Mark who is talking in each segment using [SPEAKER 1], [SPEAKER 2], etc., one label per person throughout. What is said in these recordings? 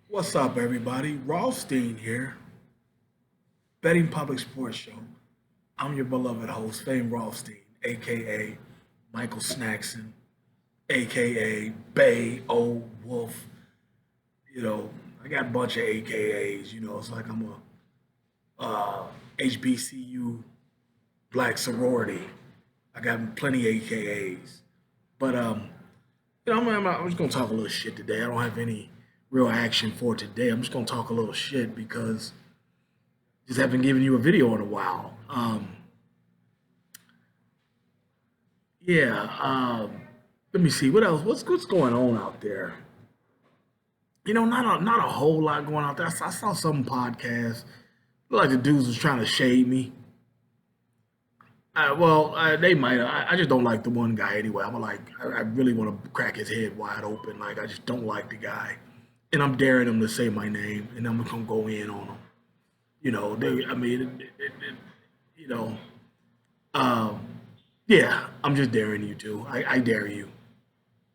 [SPEAKER 1] What's up, everybody? Rothstein here, Betting Public Sports Show. I'm your beloved host, Fame Rothstein, aka Michael Snackson, aka Bay O Wolf. You know, I got a bunch of AKAs. It's like I'm a HBCU black sorority. I got plenty AKAs. But I'm just gonna talk a little shit today. I don't have any real action for today. I'm just gonna talk a little shit because just haven't given you a video in a while. Yeah. Let me see what else. What's going on out there? Not a whole lot going out there. I saw some podcasts. Look like the dudes was trying to shade me. They might. I just don't like the one guy anyway. I really want to crack his head wide open. Like, I just don't like the guy, and I'm daring him to say my name, and I'm gonna go in on him. I mean, you know, um, yeah, I'm just daring you to. I dare you.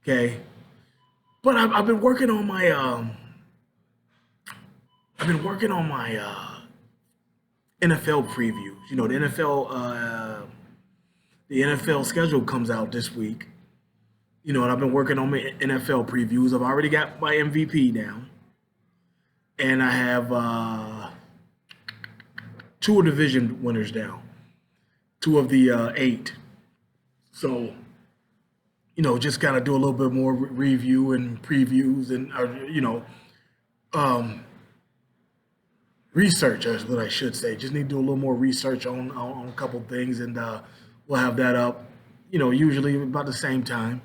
[SPEAKER 1] Okay, but I've been working on my NFL previews. The NFL schedule comes out this week. And I've been working on my NFL previews. I've already got my MVP down, and I have two division winners down, two of the eight. So, just gotta do a little bit more review and previews and um, research. Is what I should say. Just need to do a little more research on a couple things, and we'll have that up. Usually about the same time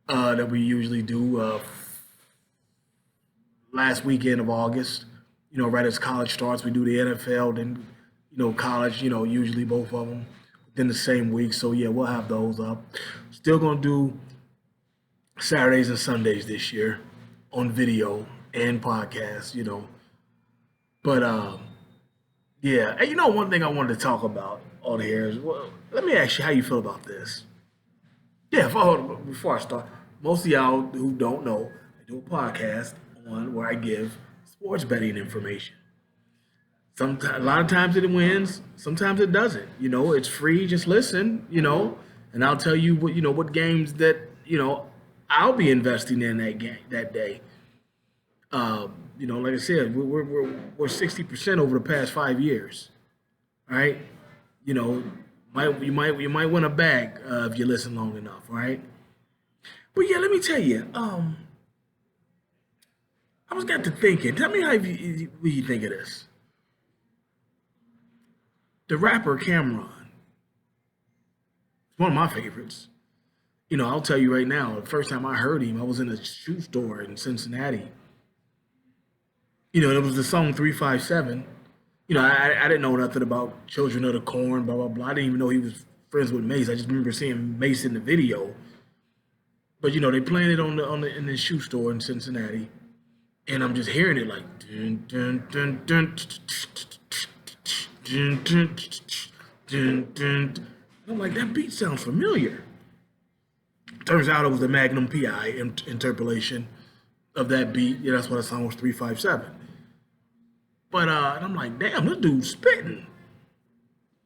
[SPEAKER 1] that we usually do last weekend of August. Right as college starts, we do the NFL, then college. Usually both of them within the same week. So yeah, we'll have those up. Still gonna do Saturdays and Sundays this year on video and podcast. But yeah, and one thing I wanted to talk about on here is, well, let me ask you how you feel about this. Yeah, before I start, most of y'all who don't know, I do a podcast on where I give sports betting information. Sometimes, a lot of times it wins, sometimes it doesn't. It's free. Just listen. And I'll tell you what games that I'll be investing in that game that day. Like I said, we're 60% over the past 5 years. All right. You know, you might win a bag if you listen long enough. All right. But yeah, let me tell you. I was got to thinking. Tell me what you think of this. The rapper Cameron. It's one of my favorites. I'll tell you right now. The first time I heard him, I was in a shoe store in Cincinnati. And it was the song 357. I didn't know nothing about Children of the Corn, blah, blah, blah. I didn't even know he was friends with Mace. I just remember seeing Mace in the video. But, they playing it in the shoe store in Cincinnati. And I'm just hearing it like, dun, dun, dun, dun, dun, dun, dun, dun. I'm like, that beat sounds familiar. Turns out it was the Magnum PI interpolation of that beat. Yeah, that's why the song was 357. But and I'm like, damn, this dude's spitting.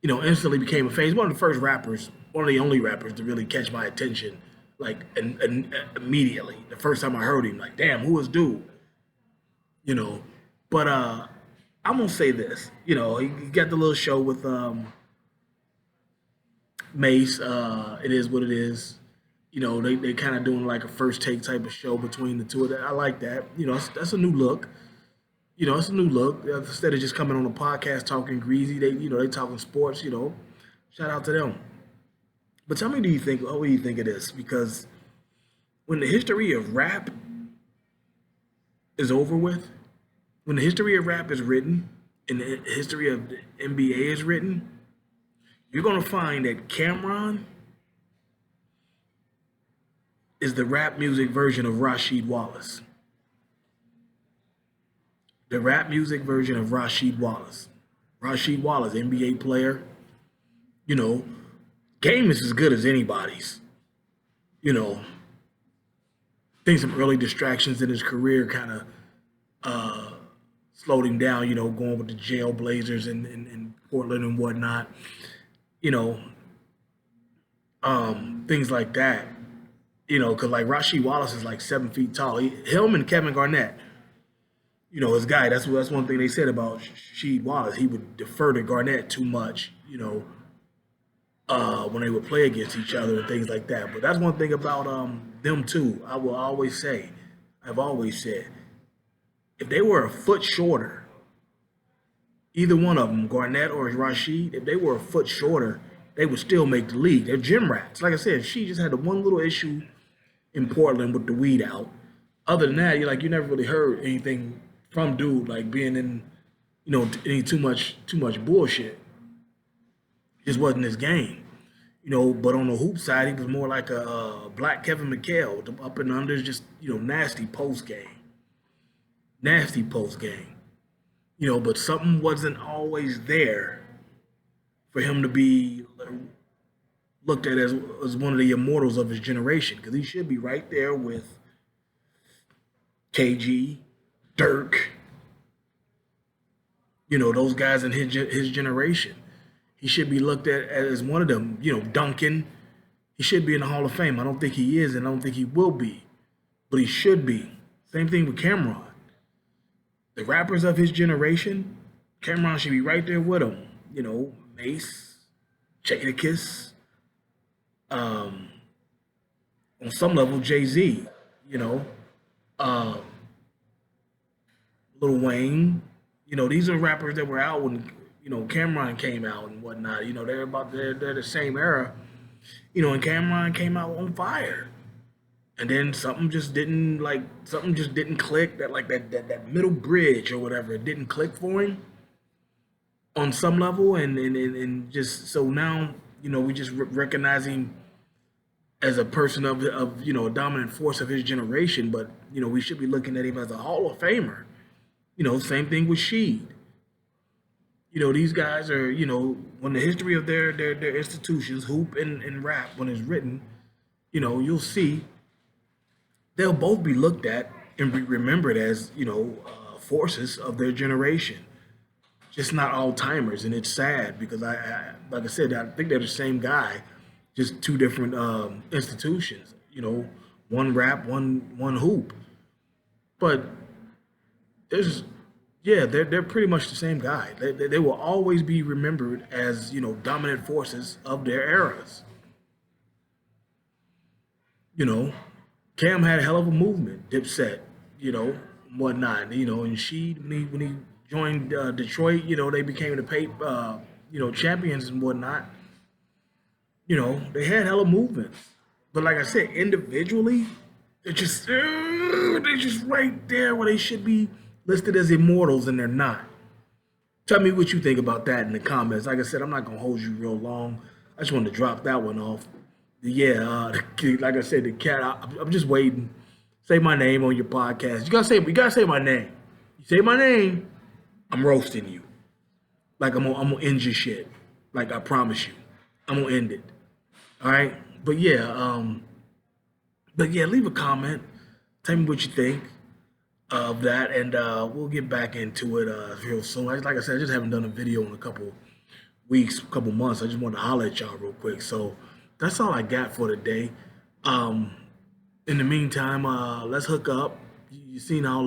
[SPEAKER 1] Instantly became a face. One of the first rappers, one of the only rappers to really catch my attention, like and immediately. The first time I heard him, like, damn, who is dude? You know. But I'm gonna say this. He got the little show with Mace. It is what it is. They kind of doing like a first take type of show between the two of them. I like that. That's a new look. It's a new look. Instead of just coming on a podcast talking greasy, they talking sports. Shout out to them. But tell me, what do you think of this? Because when the history of rap is over with, when the history of rap is written, and the history of the NBA is written, you're gonna find that Cameron is the rap music version of Rasheed Wallace. The rap music version of Rasheed Wallace. Rasheed Wallace, NBA player. You know, game is as good as anybody's. You know, I think some early distractions in his career kind of slowed him down, going with the jail Blazers in Portland and whatnot, you know, things like that. Because like Rasheed Wallace is like 7 feet tall. Him and Kevin Garnett, his guy. That's one thing they said about Rasheed Wallace. He would defer to Garnett too much, when they would play against each other and things like that. But that's one thing about them too. I've always said, if they were a foot shorter, either one of them, Garnett or Rasheed, if they were a foot shorter, they would still make the league. They're gym rats. Like I said, she just had the one little issue in Portland with the weed out. Other than that, you never really heard anything from dude like being in, any too much bullshit. Just wasn't his game. But on the hoop side, he was more like a black Kevin McHale. The up and unders, just nasty post game. Nasty post game. But something wasn't always there for him to be looked at as one of the immortals of his generation, because he should be right there with KG, Dirk, those guys in his generation. He should be looked at as one of them, Duncan. He should be in the Hall of Fame. I don't think he is, and I don't think he will be, but he should be. Same thing with Cameron. The rappers of his generation, Cameron should be right there with him. Mace, Jadakiss, on some level, Jay-Z, uh, Lil Wayne. These are rappers that were out when, Cameron came out and whatnot. They're the same era, and Cameron came out on fire. And then something just didn't click, that middle bridge or whatever. It didn't click for him on some level, and just so now, we just recognize him as a person of a dominant force of his generation, but we should be looking at him as a Hall of Famer. Same thing with Sheed. These guys are, when the history of their institutions, hoop and rap, when it's written, you'll see they'll both be looked at and be remembered as, forces of their generation. Just not all timers, and it's sad because like I said, I think they're the same guy, just two different institutions. One rap, one hoop, but they're pretty much the same guy. They will always be remembered as dominant forces of their eras. Cam had a hell of a movement, Dipset, whatnot, and Sheed when he joined Detroit, they became the champions and whatnot. They had hella movements, but like I said, individually, they're just right there where they should be listed as immortals, and they're not. Tell me what you think about that in the comments. Like I said, I'm not gonna hold you real long. I just wanted to drop that one off. Yeah, like I said, the cat. I'm just waiting. Say my name on your podcast. You gotta say my name. You say my name, I'm roasting you. Like I'm gonna end your shit. Like I promise you, I'm gonna end it. All right. But yeah, leave a comment. Tell me what you think of that, and we'll get back into it real soon. Like I said, I just haven't done a video in a couple weeks, couple months. I just wanted to holler at y'all real quick. So that's all I got for today. In the meantime, let's hook up. You seen all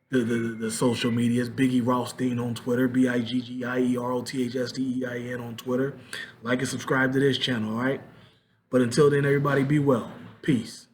[SPEAKER 1] the social medias. Biggie Rothstein on Twitter, BIGGIEROTHSTEIN on Twitter. Like and subscribe to this channel, all right? But until then, everybody be well. Peace.